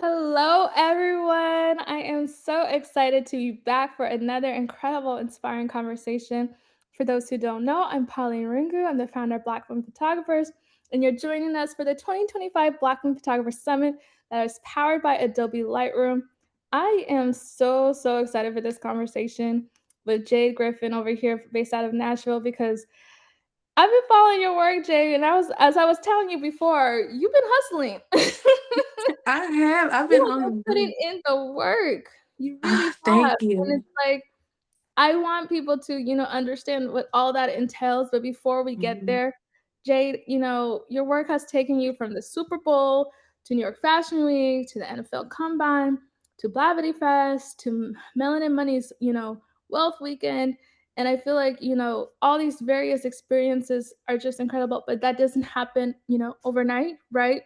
Hello, everyone. I am so excited to be back for another incredible, inspiring conversation. For those who don't know, I'm Pauline Ringu. I'm the founder of Black Women Photographers, and you're joining us for the 2025 Black Women Photographers Summit that is powered by Adobe Lightroom. I am so excited for this conversation with Jade Griffin over here, based out of Nashville, because I've been following your work, Jade, and as I was telling you before, you've been hustling. I have. I've been You on have the been putting move. in the work. You really have, Thank and you. it's like, I want people to, understand what all that entails, but before we get Mhm. there, Jade, your work has taken you from the Super Bowl to New York Fashion Week to the NFL Combine to Blavity Fest to Melanin Money's, Wealth Weekend, and I feel like, all these various experiences are just incredible, but that doesn't happen, overnight, right?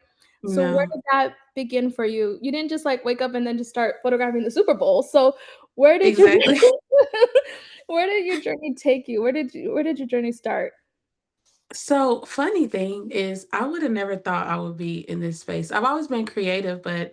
So where No, did that begin for you? You didn't just, like, wake up and then just start photographing the Super Bowl, so where did you exactly. where did your journey take you? Where did your journey start? So, funny thing is, I would have never thought I would be in this space. I've always been creative, but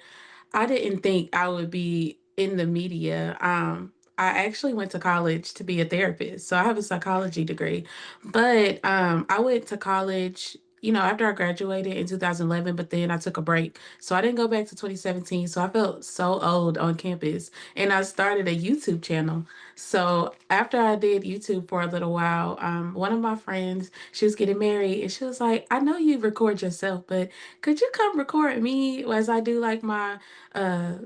I didn't think I would be in the media. I actually went to college to be a therapist, so I have a psychology degree. But I went to college, after I graduated in 2011, but then I took a break, so I didn't go back to 2017. So I felt so old on campus, and I started a YouTube channel. So after I did YouTube for a little while, one of my friends, she was getting married, and she was like, "I know you record yourself, but could you come record me as I do like my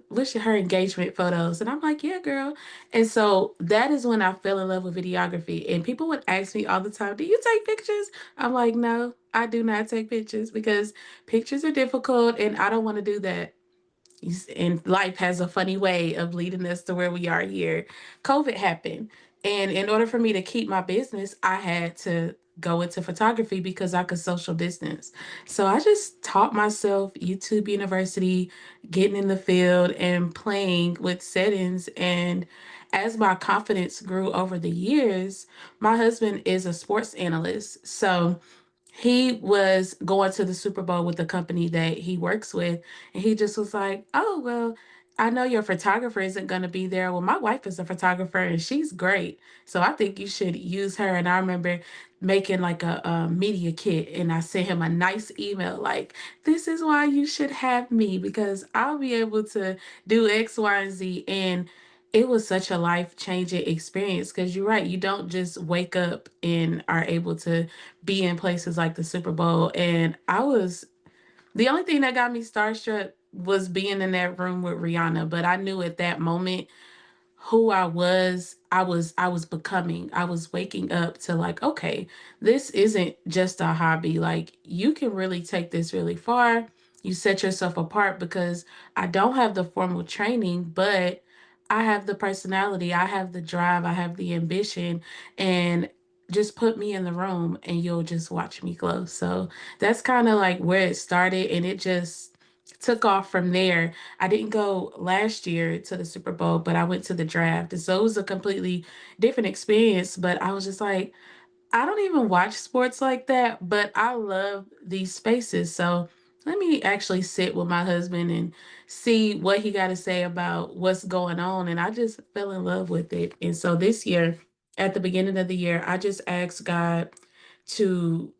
wish her engagement photos?" And I'm like, "Yeah, girl." And so that is when I fell in love with videography. And people would ask me all the time, "Do you take pictures?" I'm like, "No, I do not take pictures because pictures are difficult and I don't want to do that." And life has a funny way of leading us to where we are here. COVID happened. And in order for me to keep my business, I had to go into photography because I could social distance. So I just taught myself YouTube University, getting in the field and playing with settings. And as my confidence grew over the years, my husband is a sports analyst. So he was going to the Super Bowl with the company that he works with, and he just was like, "Oh, well, I know your photographer isn't going to be there. Well, my wife is a photographer and she's great. So I think you should use her." And I remember making like a media kit, and I sent him a nice email like, "This is why you should have me because I'll be able to do X, Y, and Z." And it was such a life changing experience because you're right. You don't just wake up and are able to be in places like the Super Bowl. And the only thing that got me starstruck was being in that room with Rihanna. But I knew at that moment who I was becoming. I was waking up to like, okay, this isn't just a hobby. Like you can really take this really far. You set yourself apart because I don't have the formal training, but I have the personality, I have the drive, I have the ambition, and just put me in the room and you'll just watch me glow. So that's kind of like where it started, and it just took off from there. I didn't go last year to the Super Bowl, but I went to the draft. And so it was a completely different experience. But I was just like, I don't even watch sports like that, but I love these spaces. So let me actually sit with my husband and see what he got to say about what's going on. And I just fell in love with it. And so this year, at the beginning of the year, I just asked God to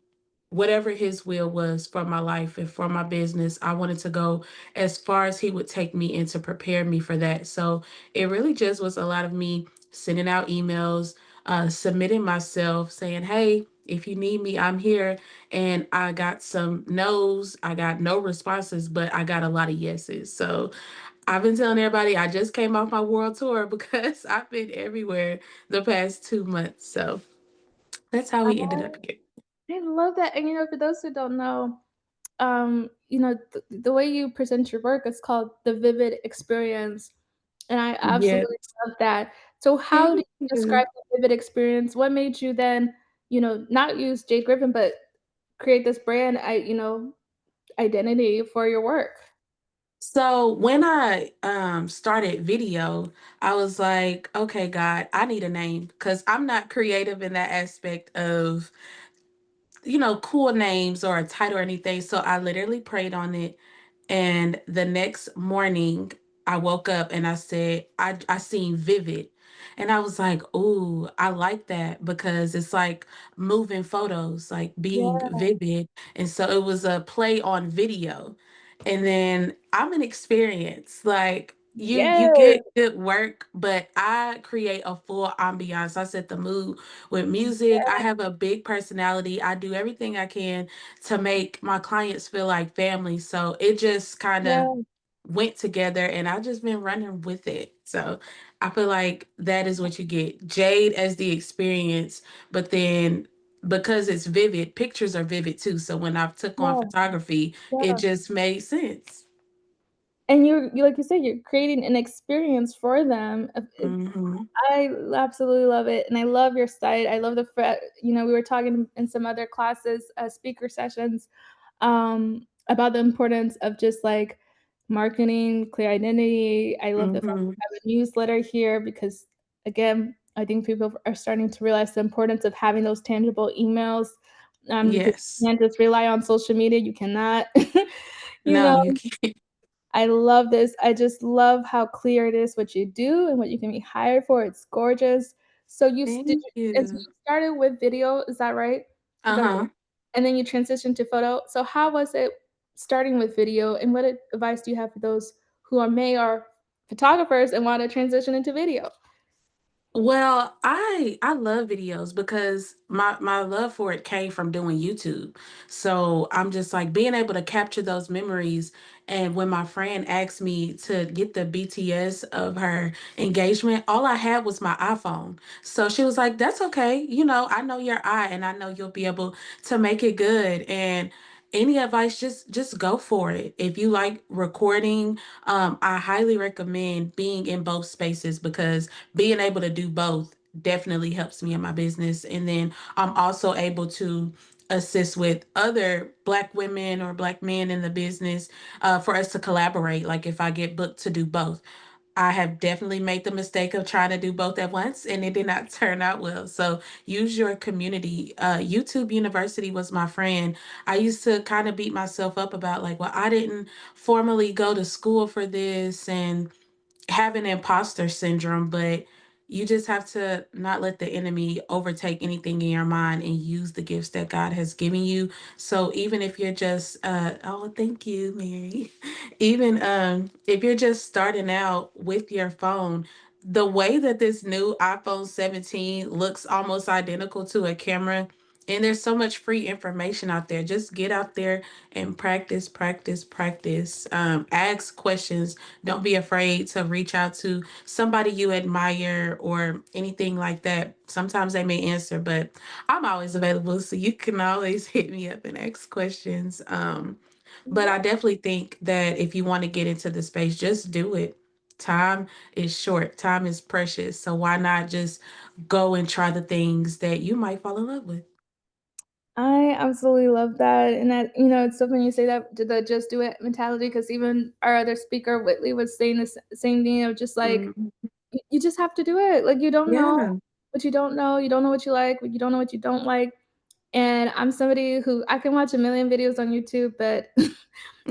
whatever his will was for my life and for my business. I wanted to go as far as he would take me and to prepare me for that. So it really just was a lot of me sending out emails, submitting myself, saying, "Hey, if you need me, I'm here." And I got some no's, I got no responses, but I got a lot of yeses. So I've been telling everybody I just came off my world tour because I've been everywhere the past 2 months. So that's how we ended up here. I love that, and, for those who don't know, the way you present your work is called the vivid experience, and I Yeah. absolutely love that. So how do Thank you you. describe the vivid experience? What made you then, not use Jade Griffin, but create this brand, identity for your work? So when I started video, I was like, okay, God, I need a name because I'm not creative in that aspect of, cool names or a title or anything. So I literally prayed on it. And the next morning, I woke up and I said, I seen vivid. And I was like, "Ooh, I like that because it's like moving photos, like being Yeah. vivid." And so it was a play on video. And then I'm an experience. Like you Yes. get good work, but I create a full ambiance. I set the mood with music. I have a big personality. I do everything I can to make my clients feel like family. So it just kind of Yeah. went together and I just been running with it. So I feel like that is what you get. Jade as the experience, but then because it's vivid, pictures are vivid too. So when I took on Yeah. photography, it Yeah. just made sense. And you like you said, you're creating an experience for them. Hmm. I absolutely love it, and I love your site. I love the we were talking in some other classes, speaker sessions, about the importance of just like marketing, clear identity. I love the fact Hmm. we have a newsletter here because, again, I think people are starting to realize the importance of having those tangible emails. Because you Yes. can't just rely on social media. You cannot, you No, know. you can't. I love this. I just love how clear it is what you do and what you can be hired for. It's gorgeous. So Thank and so you. you started with video, is that right? Is that Uh-huh. and then you transitioned to photo. So how was it starting with video, and what advice do you have for those who are photographers and want to transition into video? Well, I love videos because my love for it came from doing YouTube. So I'm just like being able to capture those memories. And when my friend asked me to get the BTS of her engagement, all I had was my iPhone. So she was like, "That's okay. You know, I know your eye and I know you'll be able to make it good." And any advice, just go for it. If you like recording, I highly recommend being in both spaces because being able to do both definitely helps me in my business. And then I'm also able to assist with other Black women or Black men in the business for us to collaborate. Like if I get booked to do both. I have definitely made the mistake of trying to do both at once and it did not turn out well. So use your community. YouTube University was my friend. I used to kind of beat myself up about like, well, I didn't formally go to school for this and have an imposter syndrome, but you just have to not let the enemy overtake anything in your mind and use the gifts that God has given you. So even if you're just oh, thank you, Mary. Even if you're just starting out with your phone, the way that this new iPhone 17 looks almost identical to a camera, and there's so much free information out there. Just get out there and practice, practice, practice. Ask questions. Don't be afraid to reach out to somebody you admire or anything like that. Sometimes they may answer, but I'm always available, so you can always hit me up and ask questions. But I definitely think that if you want to get into the space, just do it. Time is short, time is precious. So why not just go and try the things that you might fall in love with? I absolutely love that, and that it's so funny you say that the "just do it" mentality, because even our other speaker, Whitley, was saying the same thing of just like, Mhm. you just have to do it. Like, you don't know Yeah. what you don't know. You don't know what you like, but you don't know what you don't like. And I'm somebody who I can watch a million videos on YouTube, but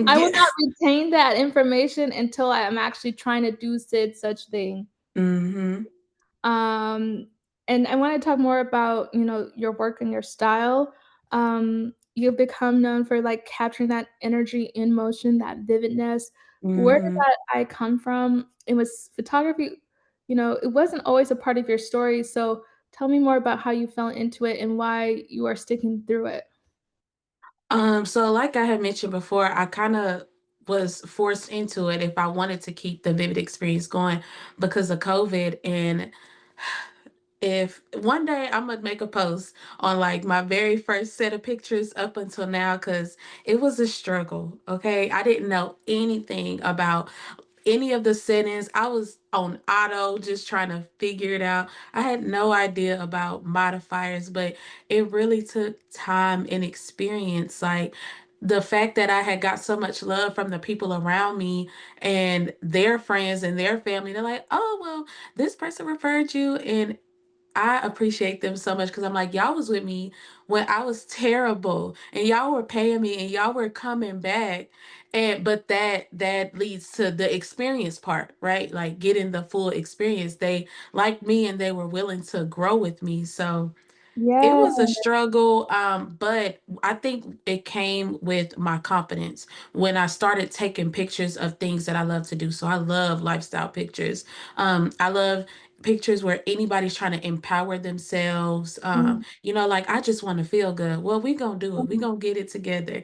I will not Yes. retain that information until I am actually trying to do said such thing. Hmm. Um, and I wanna talk more about, your work and your style. You've become known for, like, capturing that energy in motion, that vividness. Where did Hmm. that eye come from? It was photography, it wasn't always a part of your story, so tell me more about how you fell into it and why you are sticking through it. So like I had mentioned before, I kind of was forced into it if I wanted to keep the vivid experience going because of COVID. And if one day I'm gonna make a post on like my very first set of pictures up until now, because it was a struggle. Okay. I didn't know anything about any of the settings. I was on auto just trying to figure it out. I had no idea about modifiers, but it really took time and experience. Like the fact that I had got so much love from the people around me and their friends and their family, they're like, "Oh, well, this person referred you." And I appreciate them so much because I'm like, y'all was with me when I was terrible and y'all were paying me and y'all were coming back. And but that leads to the experience part, right? Like getting the full experience. They liked me and they were willing to grow with me. So it Yeah. was a struggle, but I think it came with my confidence when I started taking pictures of things that I love to do. So I love lifestyle pictures. I love pictures where anybody's trying to empower themselves. Mhm. Like I just want to feel good. Well, we gonna do it. We Mhm. gonna get it together.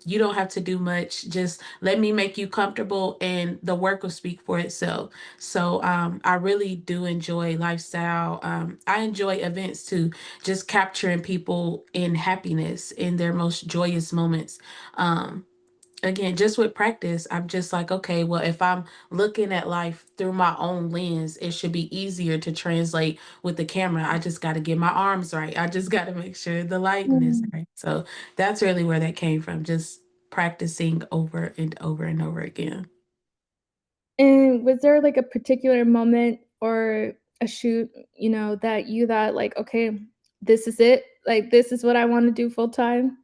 You don't have to do much. Just let me make you comfortable, and the work will speak for itself. So I really do enjoy lifestyle. I enjoy events too, just capturing people in happiness in their most joyous moments. Um, Again, just with practice, I'm just like, okay, well, if I'm looking at life through my own lens, it should be easier to translate with the camera. I just got to get my arms right. I just got to make sure the lighting is Mhm. right. So that's really where that came from, just practicing over and over and over again. And was there, like, a particular moment or a shoot, that you thought, like, "Okay, this is it. Like, this is what I wanna do full time?"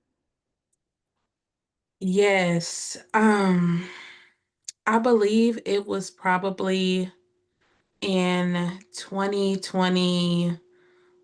Yes. I believe it was probably in 2020,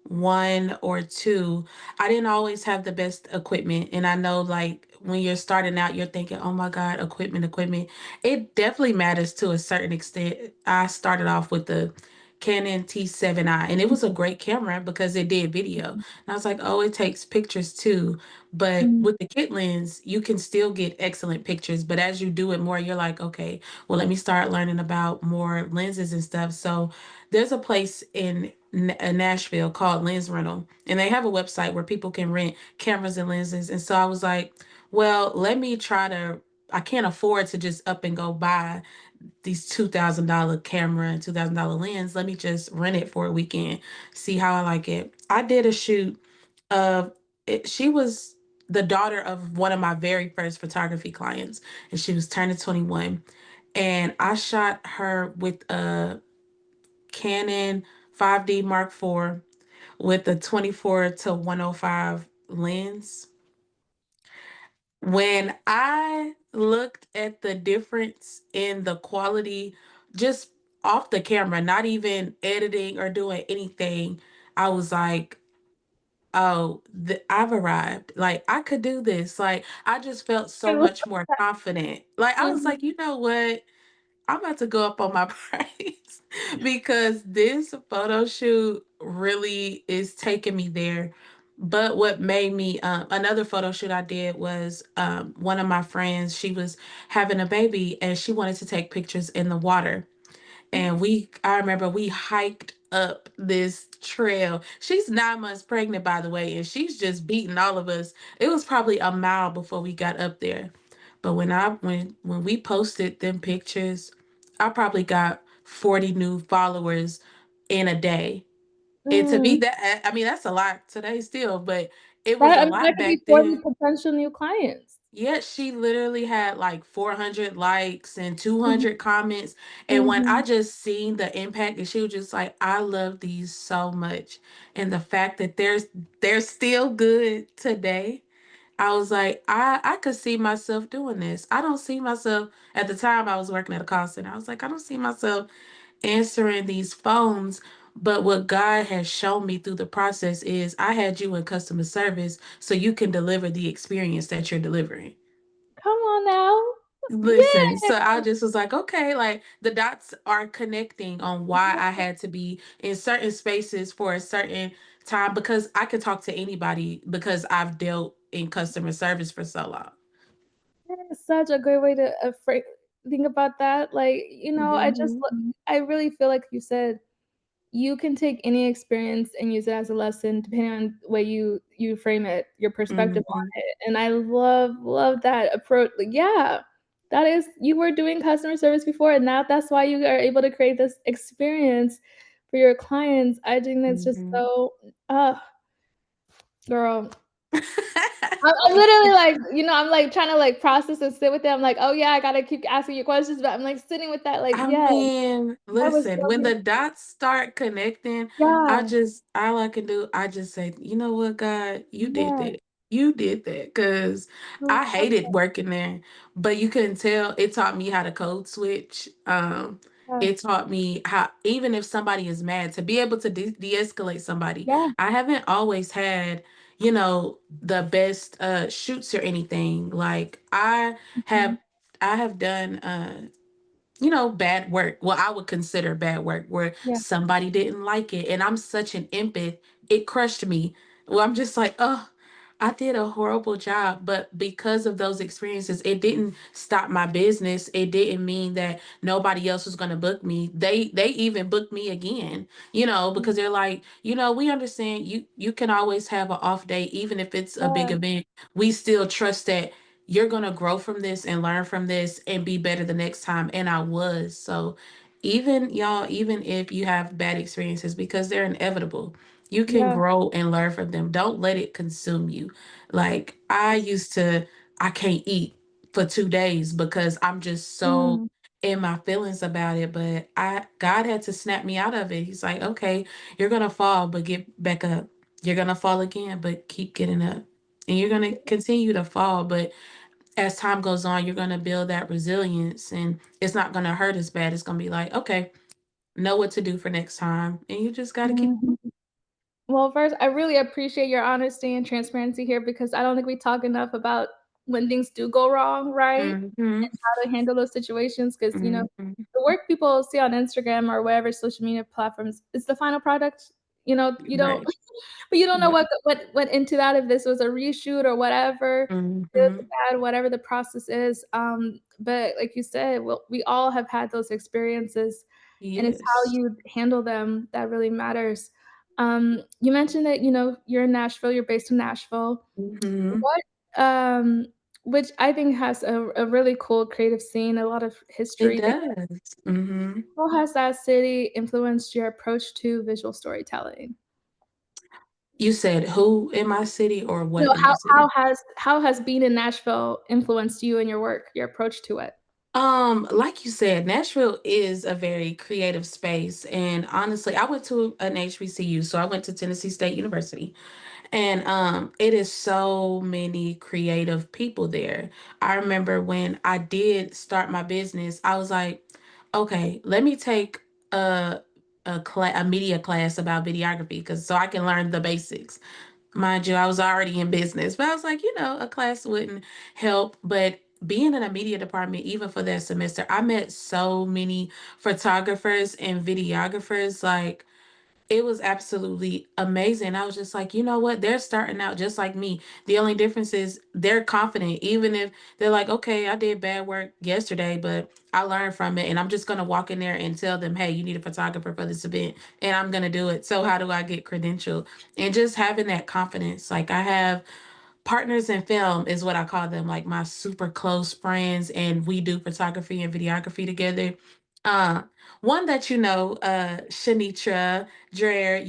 one or two. I didn't always have the best equipment. And I know, like, when you're starting out, you're thinking, oh my God, equipment, equipment. It definitely matters to a certain extent. I started off with the Canon T7i, and it was a great camera because it did video. And I was like, oh, it takes pictures too. But Mhm. with the kit lens, you can still get excellent pictures. But as you do it more, you're like, okay, well, let me start learning about more lenses and stuff. So there's a place in Nashville called Lens Rental, and they have a website where people can rent cameras and lenses. And so I was like, well, let me try to. I can't afford to just up and go buy these $2,000 camera and $2,000 lens. Let me just rent it for a weekend, see how I like it. I did a shoot of it. She was the daughter of one of my very first photography clients, and she was turning 21. And I shot her with a Canon 5D Mark IV with a 24 to 105 lens. When I looked at the difference in the quality just off the camera, not even editing or doing anything, I was like, oh, I've arrived. Like, I could do this. Like, I just felt I so love much more that. confident. Like, I was Mhm. like, you know what? I'm about to go up on my price because this photo shoot really is taking me there. But what made me another photo shoot I did was one of my friends, she was having a baby and she wanted to take pictures in the water. And I remember we hiked up this trail. She's 9 months pregnant, by the way, and she's just beating all of us. It was probably a mile before we got up there. But when we posted them pictures, I probably got 40 new followers in a day. And to me, Mm. I mean, that's a lot today still, but it was That a I mean, that lot could be back 40 then. potential new clients. Yeah, she literally had like 400 likes and Mhm. 200 comments. And when I Mhm. just seen the impact, and she was just like, I love these so much. And the fact that they're still good today, I was like, I could see myself doing this. I don't see myself at the time I was working at a call center. I was like, I don't see myself answering these phones. But what God has shown me through the process is I had you in customer service so you can deliver the experience that you're delivering. Come on now. Listen, Yeah. so I just was like, okay, like the dots are connecting on why I had to be in certain spaces for a certain time because I could talk to anybody because I've dealt in customer service for so long. That is such a great way to, think about that, like, Mhm. I really feel like you said, you can take any experience and use it as a lesson depending on the way you frame it, your perspective on Mhm. it, and I love that approach. Like, yeah, that is you were doing customer service before, and now that's why you are able to create this experience for your clients. I think that's just Mhm. so girl. I'm literally like, I'm like trying to like process and sit with it. I'm like, oh yeah, I gotta keep asking you questions, but I'm like sitting with that, like, I yeah, mean, that was listen, so when good. the dots start connecting, Yeah, all I can do, I just say, you know what, God, you did yeah, that. You did that. Cause I hated working there. But you couldn't tell it taught me how to code switch. yeah, It taught me how even if somebody is mad, to be able to de-escalate somebody. yeah, I haven't always had, the best shoots or anything. Like have mhm, I have done bad work. Well, I would consider bad work where yeah, somebody didn't like it. And I'm such an empath. It crushed me. Well, I'm just like, oh, I did a horrible job. But because of those experiences, it didn't stop my business. It didn't mean that nobody else was gonna book me. They even booked me again, because they're like, we understand you can always have an off day, even if it's a big yeah, event. We still trust that you're going to grow from this and learn from this and be better the next time. And I was. So, even y'all, even if you have bad experiences, because they're inevitable, you can yeah, grow and learn from them. Don't let it consume you. Like, I can't eat for 2 days because I'm just so mm, in my feelings about it. But God had to snap me out of it. He's like, okay, you're going to fall, but get back up. You're going to fall again, but keep getting up. And you're going to continue to fall, but as time goes on, you're going to build that resilience and it's not going to hurt as bad. It's going to be like, okay, know what to do for next time. And you just got to keep. mhm. Well, first, I really appreciate your honesty and transparency here because I don't think we talk enough about when things do go wrong, right? Mm-hmm. And how to handle those situations because, Mm-hmm. the work people see on Instagram or whatever social media platforms is the final product. You don't Right. but you don't know Right. what went into that, if this was a reshoot or whatever, good Mm-hmm. or bad, whatever the process is, but like you said, we all have had those experiences, and it's how Yes. you handle them that really matters. You mentioned that, you're in Nashville, you're based in Nashville. Mm-hmm. What, um which I think has a really cool creative scene, a lot of It history there. does. Mm-hmm. How has that city influenced your approach to visual storytelling? You said who in my city or what No, in my city? how has being in Nashville influenced you and your work, your approach to it? Like you said, Nashville is a very creative space. And honestly, I went to an HBCU, so I went to Tennessee State University. And it is so many creative people there. I remember when I did start my business, I was like, okay, let me take a a media class about videography because so I can learn the basics. Mind you, I was already in business, but I was like, a class wouldn't help. But being in a media department, even for that semester, I met so many photographers and videographers. Like, it was absolutely amazing. I was just like, you know what? They're starting out just like me. The only difference is they're confident, even if they're like, okay, I did bad work yesterday, but I learned from it. And I'm just going to walk in there and tell them, hey, you need a photographer for this event. And I'm going to do it. So, how do I get credentialed? And just having that confidence. Like, I have partners in film is what I call them, like my super close friends, and we do photography and videography together. Uh, one that Shanitra Dreher,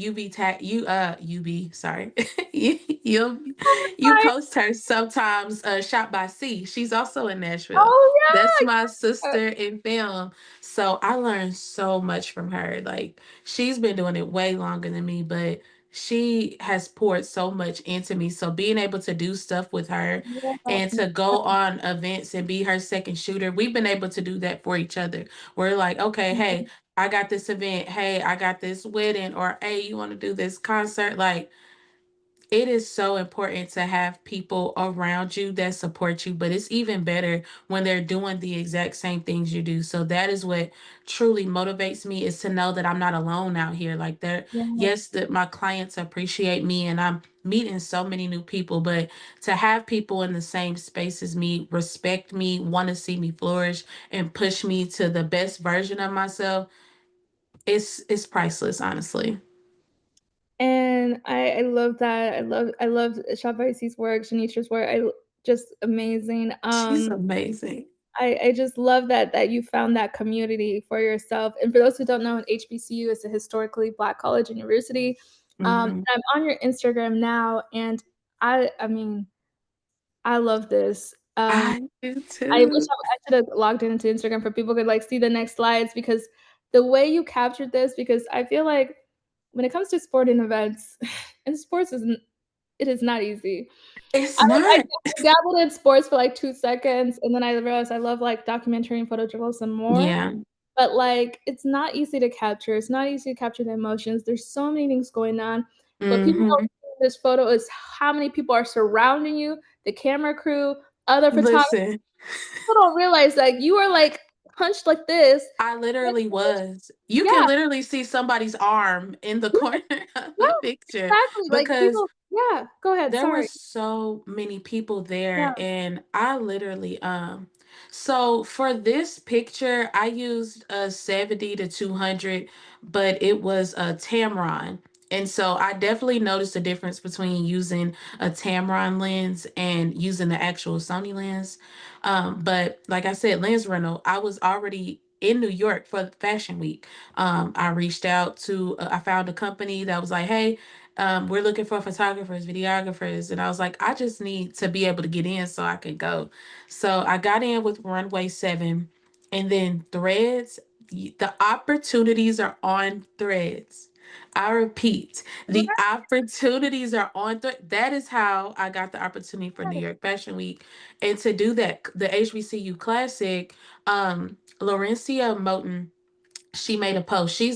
sorry, you you you Hi. post her sometimes. Shot by C. She's also in Nashville. Oh, That's my yeah. sister in film. So I learned so much from her. Like she's been doing it way longer than me, but she has poured so much into me. So being able to do stuff with her Yeah, and to go on events and be her second shooter, we've been able to do that for each other. We're like, okay, hey, I got this event. Hey, I got this wedding, or hey, you want to do this concert? Like, it is so important to have people around you that support you, but it's even better when they're doing the exact same things you do. So that is what truly motivates me, is to know that I'm not alone out here. Like there, yeah. yes, that my clients appreciate me and I'm meeting so many new people, but to have people in the same space as me, respect me, want to see me flourish and push me to the best version of myself, it's priceless, honestly. And I love that. I love Shabaisi's work, Shanitra's work. Just amazing. She's amazing. I just love that you found that community for yourself. And for those who don't know, an HBCU is a historically Black college and university. Hmm. I'm on your Instagram now, and I mean, I love this. I do I wish too. I should have logged into Instagram for people could, like, see the next slides because the way you captured this because I feel like when it comes to sporting events and sports isn't it is not easy. It's I not. dabbled in sports for, like, 2 seconds, and then I realized I love, like, documentary and photojournalism more, Yeah. but, like, it's not easy to capture, it's not easy to capture the emotions, there's so many things going on. What people don't Mhm. see in this photo is how many people are surrounding you, the camera crew, other photographers. Listen, People don't realize, like, you are, like, hunched like this. I literally was. You can Yeah, literally see somebody's arm in the yeah, corner of the yeah, picture exactly, like, because people yeah, go ahead, there were sorry. so many people there, Yeah, and I literally so for this picture I used a 70 to 200, but it was a Tamron. And so I definitely noticed the difference between using a Tamron lens and using the actual Sony lens. But like I said, lens rental, I was already in New York for Fashion Week. I reached out to, I found a company that was like, hey, we're looking for photographers, videographers. And I was like, I just need to be able to get in so I could go. So I got in with Runway 7 and then Threads. The opportunities are on Threads. I repeat, the opportunities are on That is how I got the opportunity for New right, York Fashion Week. And to do that, the HBCU Classic, Laurencia Moten, she made a post. She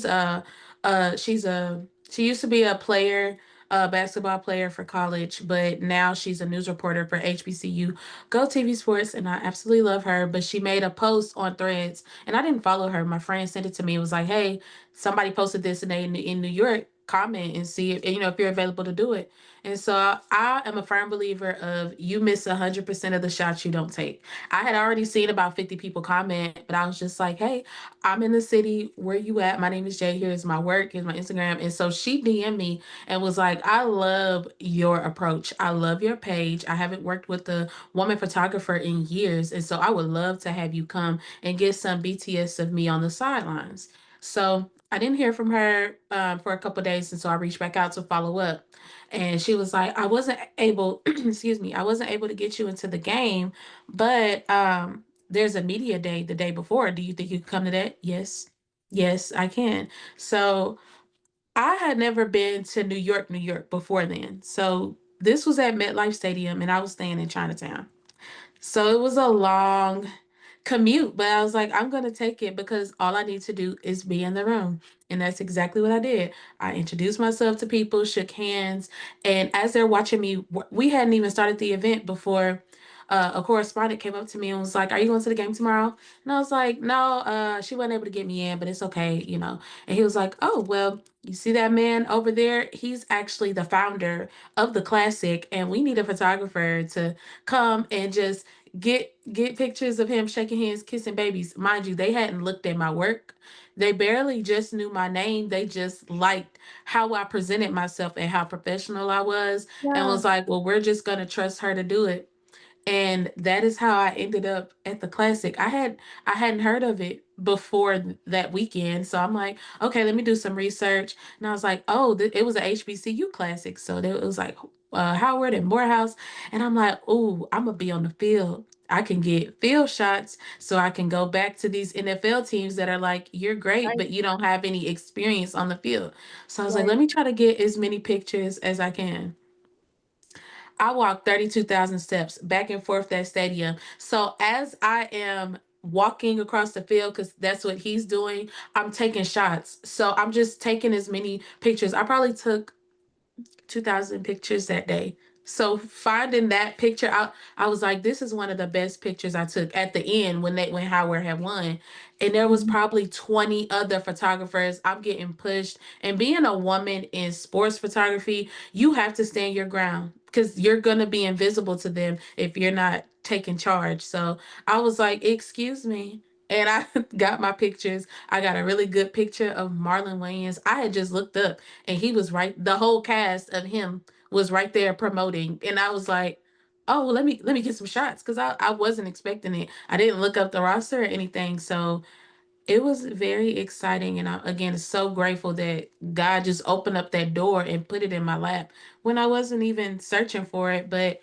used to be a player, a basketball player for college, but now she's a news reporter for HBCU Go TV Sports, and I absolutely love her. But she made a post on Threads, and I didn't follow her. My friend sent it to me. It was like, "Hey, somebody posted this and they in New York. Comment and see if if you're available to do it." And so I am a firm believer of you miss 100% of the shots you don't take. I had already seen about 50 people comment, but I was just like, "Hey, I'm in the city. Where you at? My name is Jay. Here's my work. Here's my Instagram." And so she DM'd me and was like, I love your approach. I love your page. I haven't worked with a woman photographer in years. And so I would love to have you come and get some BTS of me on the sidelines. So I didn't hear from her for a couple of days. And so I reached back out to follow up. And she was like, I wasn't able, excuse me, I wasn't able to get you into the game, but there's a media day the day before. Do you think you can come to that? Yes. Yes, I can. So I had never been to New York, New York before then. So this was at MetLife Stadium and I was staying in Chinatown. So it was a long commute, but I was like, I'm going to take it because all I need to do is be in the room. And that's exactly what I did. I introduced myself to people, shook hands, and as they're watching me, we hadn't even started the event before a correspondent came up to me and was like, "Are you going to the game tomorrow?" And I was like, "No, she wasn't able to get me in, but it's okay." And he was like, "Oh, well, you see that man over there? He's actually the founder of the Classic, and we need a photographer to come and just get pictures of him shaking hands, kissing babies." Mind you, they hadn't looked at my work. They barely just knew my name. They just liked how I presented myself and how professional I was, and yeah, was like, "Well, we're just gonna trust her to do it." And that is how I ended up at the Classic. I hadn't heard of it before that weekend, so I'm like, okay, let me do some research. And I was like, oh, it was a HBCU Classic, so it was like Howard and Morehouse, and I'm like, oh, I'm gonna be on the field. I can get field shots, so I can go back to these NFL teams that are like, you're great, right, but you don't have any experience on the field. So I was like, right. let me try to get as many pictures as I can. I walked 32,000 steps back and forth that stadium. So as I am walking across the field, because that's what he's doing, I'm taking shots. So I'm just taking as many pictures. I probably took 2,000 pictures that day. So finding that picture out, I was like, this is one of the best pictures I took at the end when Howard had won. And there was Mhm, probably 20 other photographers. I'm getting pushed. And being a woman in sports photography, you have to stand your ground because you're gonna be invisible to them if you're not taking charge. So I was like, excuse me. And I got my pictures. I got a really good picture of Marlon Wayans. I had just looked up and he was right, the whole cast of him was right there promoting, and I was like, oh, well, let me get some shots because I wasn't expecting it. I didn't look up the roster or anything. So It was very exciting, and I, again, so grateful that God just opened up that door and put it in my lap when I wasn't even searching for it. But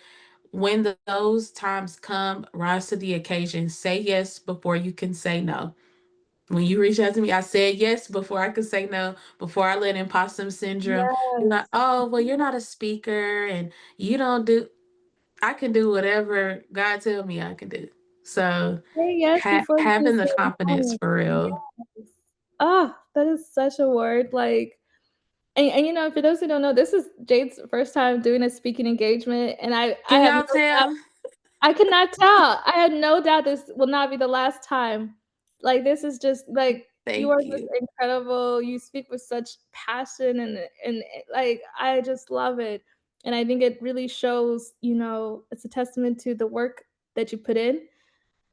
when those times come, rise to the occasion. Say yes before you can say no. When you reached out to me, I said yes before I could say no, before I let imposter syndrome. You're like, Yes. oh, well, you're not a speaker and you don't do, I can do whatever God tell me I can do. So Say yes before you can having the say confidence no. for real. Yes. Ah, that is such a word, like and, you know, for those who don't know, this is Jade's first time doing a speaking engagement, and I Can have no y'all doubt tell? I could not tell. I had no doubt this will not be the last time. Like, this is just like, you are Thank just you. incredible. You speak with such passion like, I just love it. And I think it really shows, you know, it's a testament to the work that you put in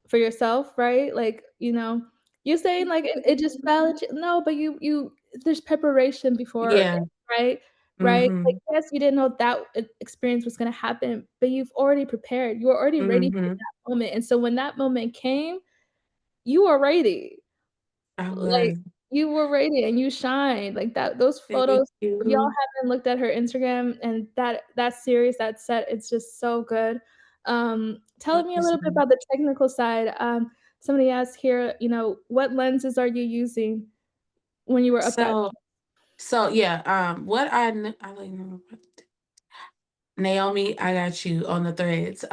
for yourself, right? Like, you know, you're saying like it just fell into no, but you there's preparation before it, Yeah. right? Right? Like, Mhm. yes, you didn't know that experience was gonna happen, but you've already prepared. You were already ready for Mhm. that moment. And so when that moment came, you were ready. I Like, was. you were radiant and you shined, like, that those Thank photos if y'all you. haven't looked at her Instagram and that series, that set, it's just so good. Tell Thank me a you so little bit much. about the technical side. Somebody asked here, you know, "What lenses are you using when you were up that?" So yeah, what I like Naomi, I got you on the threads.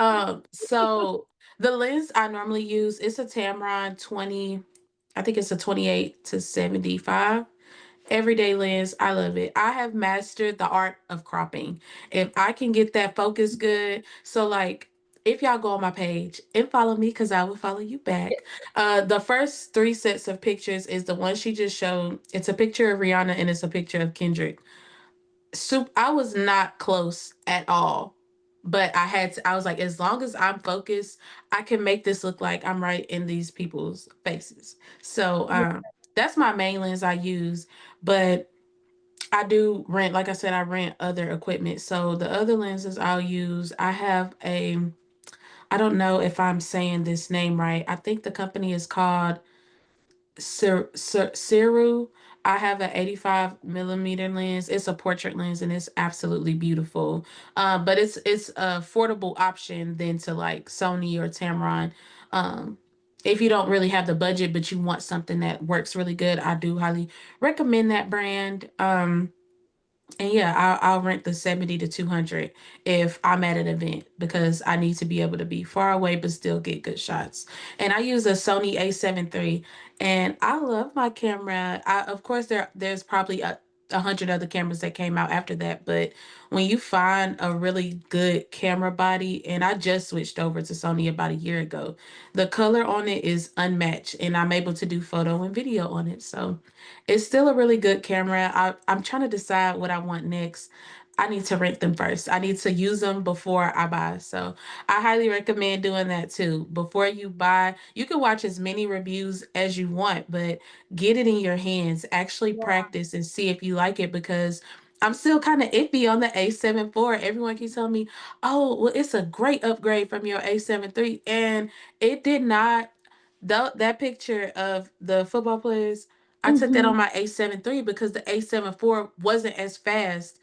So the lens I normally use is a Tamron 20, I think it's a 28 to 75. Everyday lens. I love it. I have mastered the art of cropping. If I can get that focus good, so like if y'all go on my page and follow me, because I will follow you back. The first three sets of pictures is the one she just showed. It's a picture of Rihanna and it's a picture of Kendrick. I was not close at all. But I was like, as long as I'm focused, I can make this look like I'm right in these people's faces. So Yeah. that's my main lens I use. But I do rent, like I said, I rent other equipment. So the other lenses I'll use, I have I don't know if I'm saying this name right. I think the company is called Ciru. I have an 85 millimeter lens. It's a portrait lens and it's absolutely beautiful. But it's a affordable option than to like Sony or Tamron. Um, if you don't really have the budget, but you want something that works really good, I do highly recommend that brand. And yeah, I'll rent the 70 to 200 if I'm at an event because I need to be able to be far away but still get good shots. And I use a Sony A7 III and I love my camera. Of course there's probably a hundred other cameras that came out after that, but when you find a really good camera body, and I just switched over to Sony about a year ago, the color on it is unmatched and I'm able to do photo and video on it. So it's still a really good camera. I'm trying to decide what I want next. I need to rent them first. I need to use them before I buy. So I highly recommend doing that too. Before you buy, you can watch as many reviews as you want, but get it in your hands. Actually practice and see if you like it because I'm still kind of iffy on the A7 IV. Everyone keeps telling me, oh, well, it's a great upgrade from your A7 III. And it did not. That picture of the football players, I took that Mhm. on my A7 III because the A7 IV wasn't as fast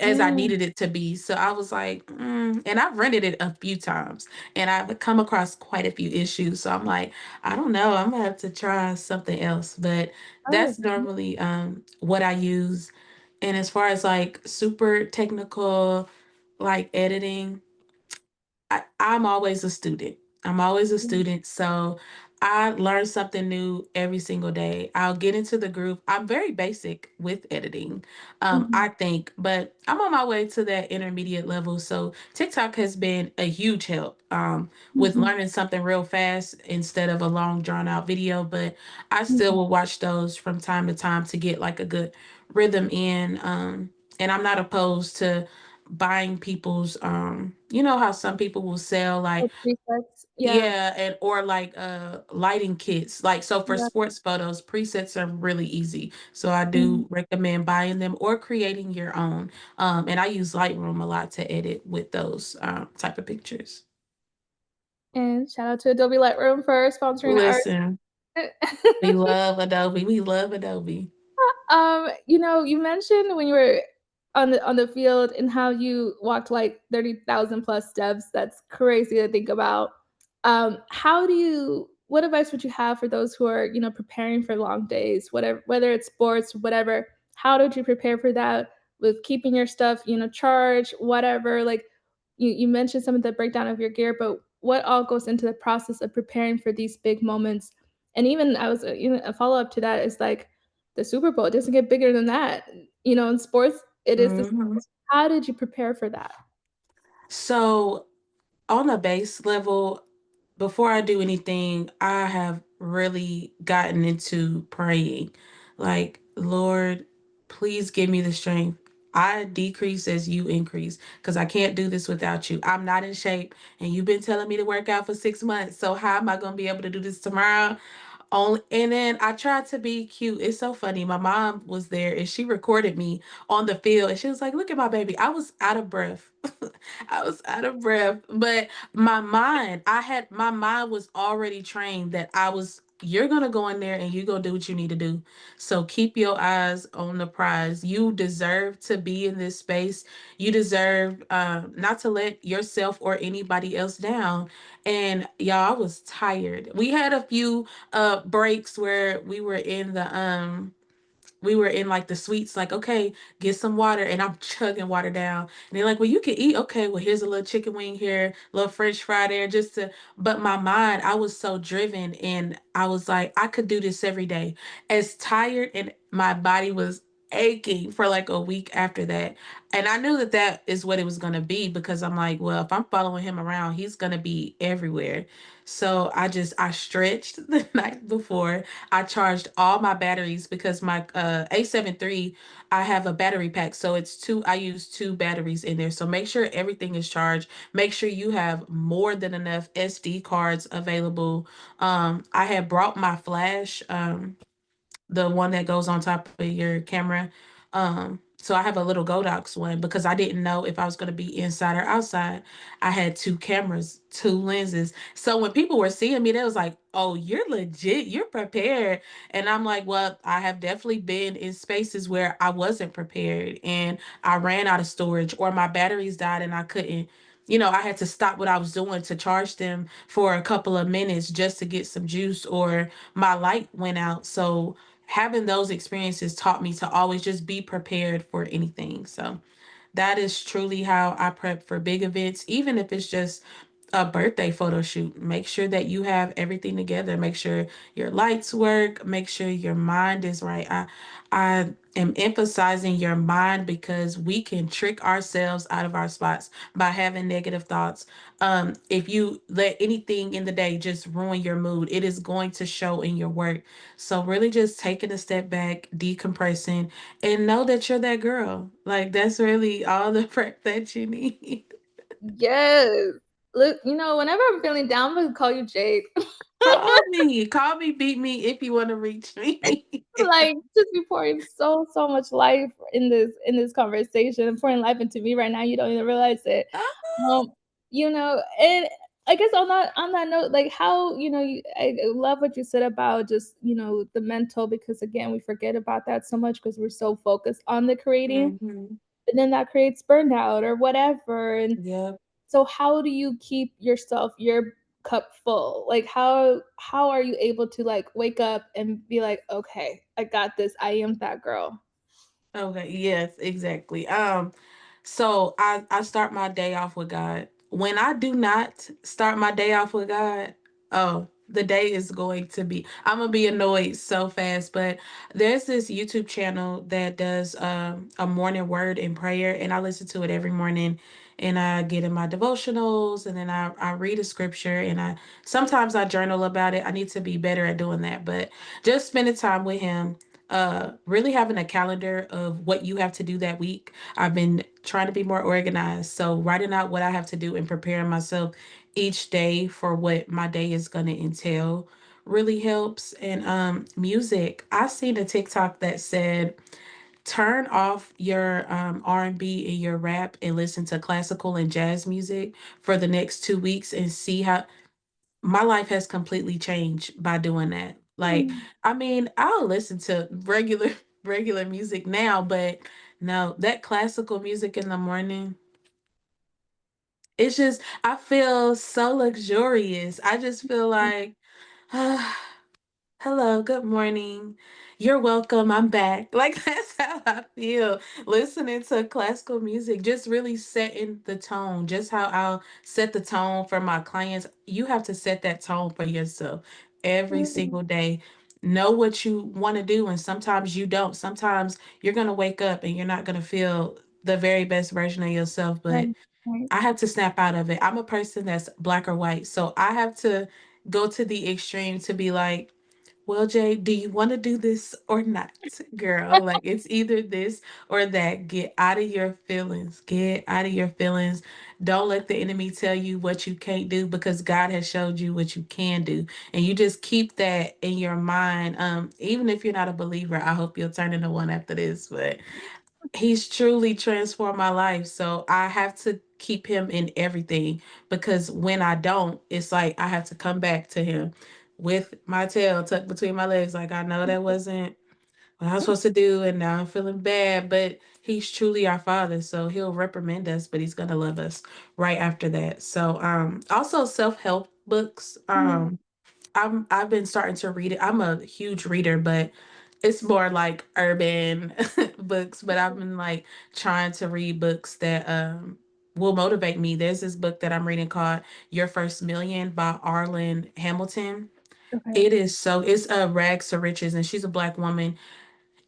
as I Mm. needed it to be. So I was like, and I've rented it a few times and I've come across quite a few issues. So I'm like, I don't know, I'm gonna have to try something else. But Oh, that's normally what I use. And as far as like super technical, like editing, I'm always a student. I'm always a mhm, student. So I learn something new every single day. I'll get into the groove. I'm very basic with editing, mhm, I think, but I'm on my way to that intermediate level. So TikTok has been a huge help with mhm, learning something real fast instead of a long, drawn out video. But I still mhm. will watch those from time to time to get like a good rhythm in. And I'm not opposed to buying people's you know how some people will sell like Oh, presets. Yeah. yeah and or like lighting kits like so for Yeah. sports photos presets are really easy so I Mhm. do recommend buying them or creating your own and I use Lightroom a lot to edit with those type of pictures. And shout out to Adobe Lightroom for sponsoring our Listen, We love Adobe. We love Adobe. You mentioned when you were on the field and how you walked like 30,000 plus steps. That's crazy to think about. How do you what advice would you have for those who are, preparing for long days, whatever whether it's sports, whatever? How did you prepare for that with keeping your stuff, charged, whatever? Like you mentioned some of the breakdown of your gear, but what all goes into the process of preparing for these big moments? And even I was, a follow up to that is like the Super Bowl, it doesn't get bigger than that. In sports, it is the Mhm. how did you prepare for that? So on a base level, before I do anything, I have really gotten into praying. Like, Lord, please give me the strength. I decrease as you increase because I can't do this without you. I'm not in shape, and you've been telling me to work out for 6 months. So, how am I going to be able to do this tomorrow? Only, and then I tried to be cute. It's so funny. My mom was there and she recorded me on the field and she was like, "Look at my baby." I was out of breath. I was out of breath. But my mind was already trained that you're gonna go in there and you're gonna do what you need to do. So keep your eyes on the prize. You deserve to be in this space. You deserve not to let yourself or anybody else down. And y'all, I was tired. We had a few breaks where we were in like the suites, like, okay, get some water. And I'm chugging water down. And they're like, well, you can eat. Okay, well, here's a little chicken wing here, a little French fry there, just to, but my mind, I was so driven and I was like, I could do this every day. As tired and my body was aching for like a week after that. And I knew that that is what it was going to be because I'm like, well, if I'm following him around, he's going to be everywhere. So I stretched the night before. I charged all my batteries because my A7 III, I have a battery pack. So I use two batteries in there. So make sure everything is charged. Make sure you have more than enough SD cards available. I had brought my flash. The one that goes on top of your camera. So I have a little Godox one because I didn't know if I was going to be inside or outside. I had two cameras, two lenses. So when people were seeing me, they was like, "Oh, you're legit. You're prepared." And I'm like, "Well, I have definitely been in spaces where I wasn't prepared and I ran out of storage or my batteries died and I couldn't." I had to stop what I was doing to charge them for a couple of minutes just to get some juice, or my light went out. So having those experiences taught me to always just be prepared for anything. So that is truly how I prep for big events, even if it's just a birthday photo shoot. Make sure that you have everything together. Make sure your lights work. Make sure your mind is right. I am emphasizing your mind because we can trick ourselves out of our spots by having negative thoughts. If you let anything in the day just ruin your mood, it is going to show in your work. So really just taking a step back, decompressing, and know that you're that girl. Like that's really all the prep that you need. Yes. Look, whenever I'm feeling down, I'm gonna call you Jade. Call me, beat me if you want to reach me. Like, just be pouring so, so much life in this conversation and pouring life into me right now, you don't even realize it. Ah, Um, and I guess on that note, like how, I love what you said about just, the mental, because again, we forget about that so much because we're so focused on the creating, mhm. and then that creates burnout or whatever. And Yep. so how do you keep your cup full? Like how are you able to like wake up and be like, "Okay, I got this. I am that girl." Okay, yes, exactly. So I start my day off with God. When I do not start my day off with God, oh, the day is going to be, I'm gonna be annoyed so fast. But there's this YouTube channel that does a morning word and prayer, and I listen to it every morning. And I get in my devotionals, and then I read a scripture, and I sometimes I journal about it. I need to be better at doing that, but just spending time with him, really having a calendar of what you have to do that week. I've been trying to be more organized. So writing out what I have to do and preparing myself each day for what my day is going to entail really helps. And music. I seen a TikTok that said turn off your R&B and your rap and listen to classical and jazz music for the next 2 weeks and see how my life has completely changed by doing that. Like, I mean, I'll listen to regular regular music now, but no, that classical music in the morning, it's just I feel so luxurious. I just feel like, hello, good morning. You're welcome. I'm back. Like that's how I feel listening to classical music, just really setting the tone, just how I'll set the tone for my clients. You have to set that tone for yourself every Absolutely. single day. Know what you want to do, and sometimes you don't. Sometimes you're going to wake up and you're not going to feel the very best version of yourself, but Right, right. I have to snap out of it. I'm a person that's black or white. So I have to go to the extreme to be like, well, Jay, do you want to do this or not, girl? Like, it's either this or that. Get out of your feelings. Get out of your feelings. Don't let the enemy tell you what you can't do because God has showed you what you can do. And you just keep that in your mind. Even if you're not a believer, I hope you'll turn into one after this. But he's truly transformed my life. So I have to keep him in everything because when I don't, it's like I have to come back to him with my tail tucked between my legs. Like I know that wasn't what I was supposed to do, and now I'm feeling bad. But he's truly our father, so he'll reprimand us, but he's gonna love us right after that. So also self-help books. Mhm. I've been starting to read it. I'm a huge reader, but it's more like urban books. But I've been like trying to read books that will motivate me. There's this book that I'm reading called Your First Million by Arlen Hamilton. Okay. It's rags to riches, and she's a black woman.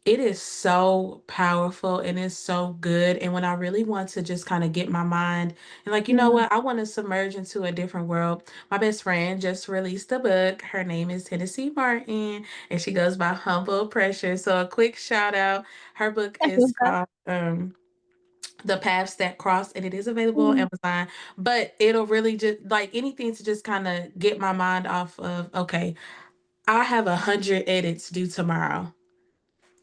It is so powerful and it's so good. And when I really want to just kind of get my mind and like, you know Yeah. what, I want to submerge into a different world. My best friend just released a book. Her name is Tennessee Martin and she goes by Humble Pressure. So a quick shout out. Her book I is love that. called The Paths That Cross, and it is available on Mhm. Amazon. But it'll really just like anything to just kind of get my mind off of, okay, I have 100 edits due tomorrow.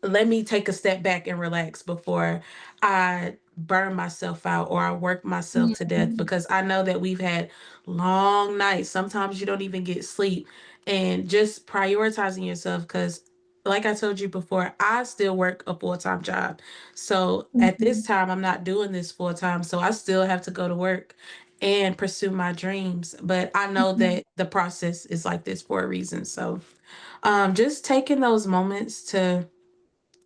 Let me take a step back and relax before I burn myself out or I work myself to death Mhm. because I know that we've had long nights. Sometimes you don't even get sleep and just prioritizing yourself because like I told you before, I still work a full-time job. So at this Mhm. time, I'm not doing this full time. So I still have to go to work and pursue my dreams. But I know Mhm. that the process is like this for a reason. So just taking those moments to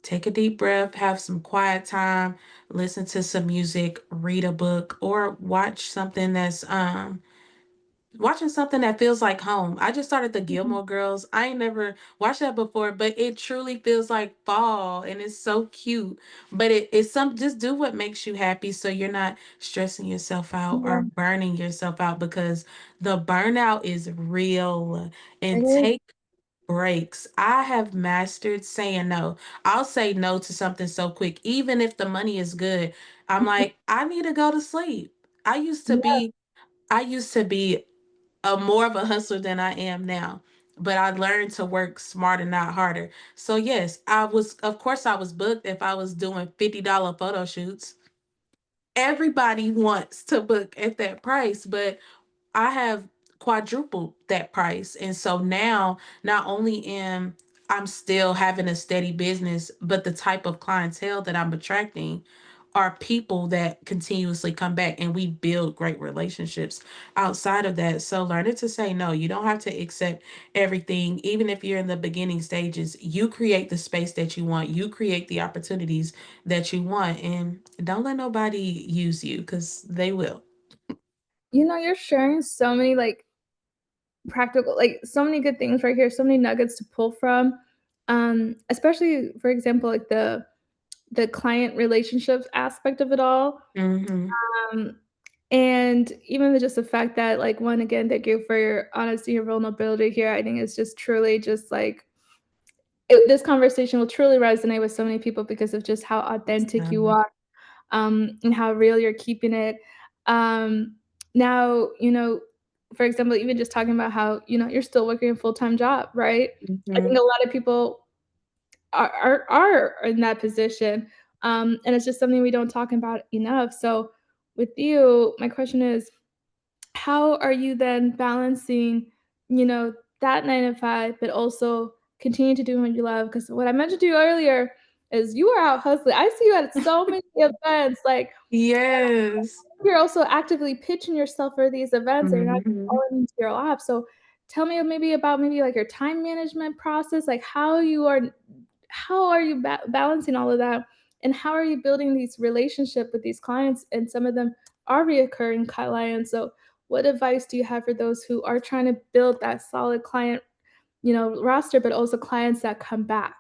take a deep breath, have some quiet time, listen to some music, read a book, or watching something that feels like home. I just started the Mhm. Gilmore Girls. I ain't never watched that before, but it truly feels like fall and it's so cute. But it's some just do what makes you happy so you're not stressing yourself out Yeah, or burning yourself out because the burnout is real. it And is. take breaks. I have mastered saying no. I'll say no to something so quick, even if the money is good. I'm Mhm. like, I need to go to sleep. I used to Yeah. be, I used to be a more of a hustler than I am now. But I learned to work smarter, not harder. So yes, of course I was booked if I was doing $50 photo shoots. Everybody wants to book at that price, but I have quadrupled that price. And so now not only am I'm still having a steady business, but the type of clientele that I'm attracting are people that continuously come back and we build great relationships outside of that. So learning to say no, you don't have to accept everything. Even if you're in the beginning stages, you create the space that you want, you create the opportunities that you want, and don't let nobody use you because they will. You're sharing so many, like, practical like, so many good things right here, so many nuggets to pull from, especially, for example, like, the client relationships aspect of it all, Hmm. um, and even just the fact that, like, one, again, thank you for your honesty, your vulnerability here, I think it's just truly just, like this conversation will truly resonate with so many people because of just how authentic you are, and how real you're keeping it. Um, now, for example, even just talking about how, you're still working a full-time job, right? I think Mhm. a lot of people are in that position, and it's just something we don't talk about enough. So with you, my question is, how are you then balancing, that 9 to 5, but also continue to do what you love. Because what I mentioned to you earlier is you are out hustling. I see you at so many events. Like Yes. you're also actively pitching yourself for these events, and you're not Mhm. all into your lap. So tell me maybe about maybe like your time management process, like how are you balancing all of that, and how are you building these relationship with these clients? And some of them are reoccurring clients. So what advice do you have for those who are trying to build that solid client, roster, but also clients that come back?